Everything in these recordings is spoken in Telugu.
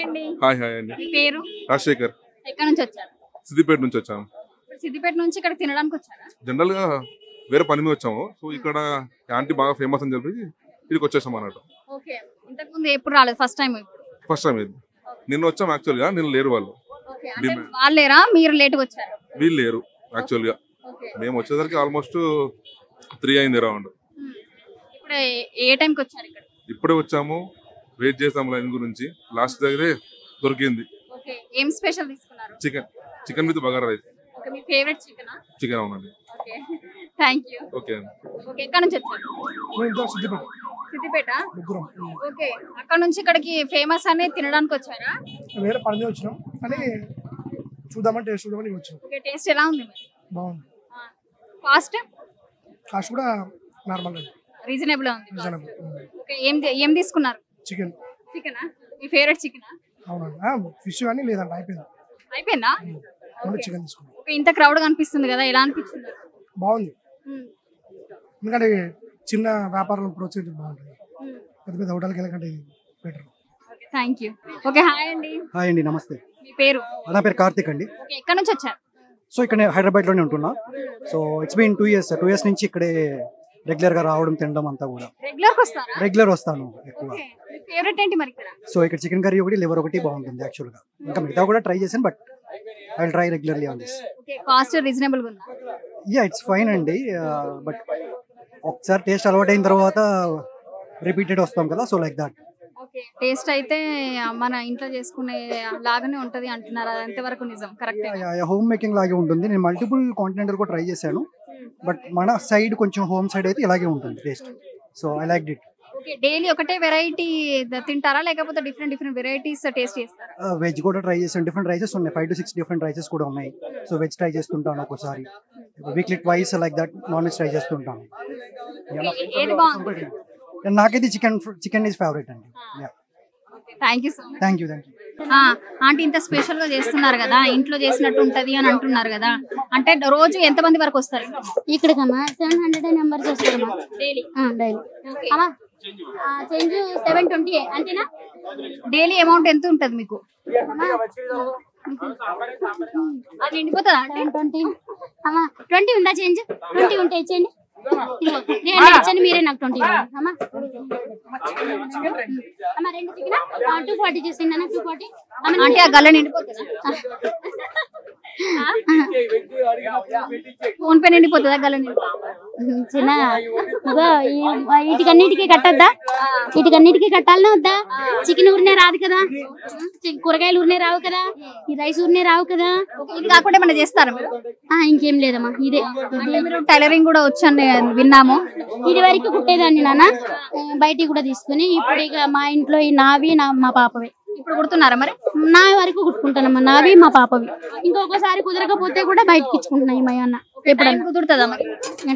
అండి. హాయ్ హాయ్ అండి. మీ పేరు? రాజశేఖర్. ఎక్కడి నుంచి వచ్చారు? సిద్దిపేట నుంచి వచ్చాము. ఇప్పుడు సిద్దిపేట నుంచి ఇక్కడ తినడానికి వచ్చారా? జనరల్ గా వేరే పని మీద వచ్చాము. సో ఇక్కడ ఆంటీ బాగా ఫేమస్ అని చెప్పి ఇక్కడికి వచ్చేసాం అన్నట్టు. ఓకే. ఇంతకు ముందు ఎప్పుడు రాలేదు, ఫస్ట్ టైం ఇప్పుడు. ఫస్ట్ టైం ఇది. నిన్న వచ్చాం యాక్చువల్ గా, నిన్న లేరు వాళ్ళు. ఓకే. అంటే వాళ్ళు లేరా, మీరు లేట్ గా వచ్చారు? వీళ్ళు లేరు యాక్చువల్ గా. ఓకే. మేము వచ్చేసరికి ఆల్మోస్ట్ 3 అయింది అరౌండ్. ఇప్పుడు ఏ టైంకి వచ్చారు ఇక్కడ? ఇప్పుడే వచ్చాము, వెయిట్ చేసాము లైన్ గురించి. లాస్ట్ దగ్గరే దొరికింది. ఓకే. ఏం స్పెషల్ తీసుకున్నారు? Chicken with bagara rice. Okay. Me favourite చికెనా? చికెన్ అవునండి. ఓకే. థాంక్యూ. ఓకే. ఓకే. ఎక్కడి నుంచి వచ్చారు? సిద్దిపేట. ఓకే. అక్కడ నుంచి ఇక్కడికి ఫేమస్ అని తినడానికి వచ్చారా? వేరే పని మీద వచ్చినాం కానీ చూద్దామని టేస్ట్ చూద్దామని వచ్చాం. ఓకే. టేస్ట్ ఎలా ఉంది మరి? బాగుంది. కాస్ట్? కాస్ట్ కూడా నార్మల్ రీజనబుల్ ఉంది. రీజనబుల్. ఓకే. ఏం తీసుకున్నారు? చికెన్. చికెనా? మీ ఫేవరెట్ చికెనా? అవునా? ఫిష్ కానీ లేదండి, అయిపోయింది. అయిపోయిందా? ఓన్లీ చికెన్ తీసుకున్నాం. ఓకే. ఇంత క్రౌడ్ కనిపిస్తుంది కదా, ఎలా అనిపించింది? బాగుంది. ఎందుకంటే చిన్న వ్యాపారాలు ప్రోత్సహించడం బాగుంటుంది. పెద్ద పెద్ద హోటల్కి వెళ్ళకంటే better. Okay. Thank you. Okay. Hi అండి. హాయ్ అండి, నమస్తే. మీ పేరు? నా పేరు కార్తిక్ అండి. ఓకే. ఎక్కడి నుంచి వచ్చారు? సో ఇక్కడ హైదరాబాద్లోనే ఉంటున్నా. So it's been 2 years. 2 years నుంచి ఇక్కడే రెగ్యులర్గా రావడం తినడం అంతా కూడా. రెగ్యులర్ వస్తారా? రెగ్యులర్ వస్తాను ఎక్కువ. ఓకే. మీ ఫేవరెట్ ఏంటి మరి ఇక్కడ? సో ఇక్కడ చికెన్ కర్రీ ఒకటి, లివర్ ఒకటి బాగుంటుంది యాక్చువల్గా. ఇంకా మిగతా కూడా ట్రై చేశాను, but I will try regularly on this. Okay. Cost reasonable గా ఉందా? యా, ఇట్స్ ఫైన్ అండి. బట్ ఒకసారి టేస్ట్ అలవాటు అయిన తర్వాత రిపీటెడ్ వస్తాం కదా, so like that. Okay. Taste అయితే మన ఇంట్లో చేసుకునే లాగానే ఉంటది అంటున్నారు, అది ఎంతవరకు నిజం? కరెక్ట్? హోమ్ మేకింగ్ లాగే ఉంటుంది. నేను మల్టిపుల్ కాంటినెంటల్ కూడా ట్రై చేశాను, బట్ మన సైడ్ కొంచెం హోమ్ సైడ్ అయితే ఇలాగే ఉంటుంది taste. So I like it. Okay. Daily ఒకటే వెరైటీ తింటారా, లేకపోతే డిఫరెంట్ వెరైటీస్ టేస్ట్ చేస్తారా? వెజ్ కూడా ట్రై చేసాను. డిఫరెంట్ రైసెస్ ఉన్నాయి, 5 to 6 డిఫరెంట్ రైసెస్ కూడా ఉన్నాయి. సో వెజ్ ట్రై చేస్తుంటాను ఒక్కోసారి, weekly twice like that. Non veg try చేస్తుంటాను. ఏది బాగుంది? నాకైతే చికెన్ ఈజ్ ఫేవరెట్ అండి. Thank you so much. Thank you. Aunty ఇంత స్పెషల్ గా చేస్తున్నారు కదా, ఇంట్లో చేసినట్టు ఉంటది అని అంటున్నారు కదా, అంటే రోజు ఎంత మంది వరకు వస్తారు ఇక్కడికమ్మా? 700 మెంబర్స్ వస్తారమ్మా డైలీ. అమ్మా చేంజ్ 720 అంతేనా? డైలీ అమౌంట్ ఎంత ఉంటది మీకు? అది నిండిపోతుందా? 720 అమ్మా. 20 ఉందా చేంజ్? 20 ఉంటే ఇచ్చేయండి. ఇచ్చండి, మీరే నాకు 20 ఇవ్వండి అమ్మా. అమ్మా 2 చికెన్ 240 చేసేయండి అన్న. 240 అంటే ఆ గల్ల నిండిపోతుందా? Phone pay నిండిపోతుందా? గల్ల చిన్న వీటికన్నిటికీ కట్టద్దా? వీటికన్నిటికీ కట్టాలనే వద్దా? చికెన్ ఊరినే రాదు కదా, కూరగాయలు ఊరినే రావు కదా, ఈ రైస్ ఊరినే రావు కదా. ఇది కాకుండా ఏమన్నా చేస్తారా మీరు? ఇంకేం లేదమ్మా, ఇదే. మీరు టైలరింగ్ కూడా వచ్చని విన్నాము. ఇది వరకు కుట్టేదాన్ని నాన్న, బయటికి కూడా తీసుకుని. ఇప్పుడు ఇక మా ఇంట్లో నావి మా పాపవి. ఇప్పుడు కుడుతున్నారా మరి? నా వరకు కుట్టుకుంటానమ్మా, నావి మా పాపవి. ఇంకొకసారి కుదరకపోతే కూడా బయటకి ఇచ్చుకుంటున్నాయి మా అన్న. ఎప్పుడైనా కుదురుతుందా మరి?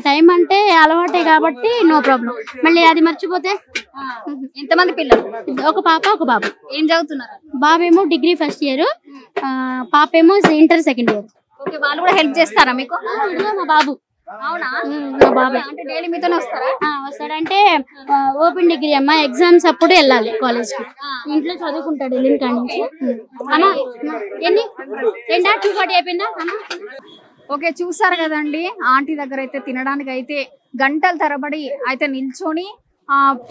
టైం అంటే అలవాటే కాబట్టి నో ప్రాబ్లం. మళ్ళీ అది మర్చిపోతే. ఎంతమంది పిల్లలు? ఒక పాప ఒక బాబు. ఏం చదువుతున్నారు? బాబేమో డిగ్రీ ఫస్ట్ ఇయర్, పాపేమో ఇంటర్ సెకండ్ ఇయర్. ఓకే. వాళ్ళు కూడా హెల్ప్ చేస్తారా మీకు? మా బాబు. అవునా? మా బాబే. అంటే డైలీ మీతోనే వస్తారా? వస్తాడంటే ఓపెన్ డిగ్రీ అమ్మా, ఎగ్జామ్స్ అప్పుడు వెళ్ళాలి కాలేజ్ కి. ఇంట్లో చదువుకుంటాడు వెళ్ళిన కాడి నుంచి. అమ్మా ఎన్ని 240 అయిపోయిందా అమ్మా? ఓకే. చూసారు కదండి, ఆంటీ దగ్గర అయితే తినడానికి అయితే గంటల తరబడి అయితే నిల్చొని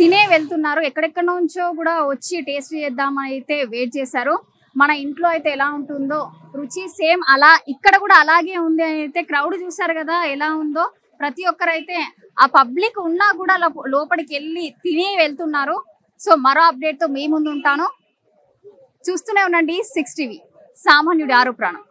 తినే వెళ్తున్నారు. ఎక్కడెక్కడ నుంచో కూడా వచ్చి టేస్ట్ చేద్దామని అయితే వెయిట్ చేశారు. మన ఇంట్లో అయితే ఎలా ఉంటుందో రుచి సేమ్ అలా ఇక్కడ కూడా అలాగే ఉంది అని అయితే క్రౌడ్ చూసారు కదా ఎలా ఉందో. ప్రతి ఒక్కరైతే ఆ పబ్లిక్ ఉన్నా కూడా లోపలికి వెళ్ళి తిని వెళ్తున్నారు. సో మరో అప్డేట్ తో మీ ముందు ఉంటాను. చూస్తూనే ఉండండి 6 TV, సామాన్యుడి ఆరో ప్రాణం.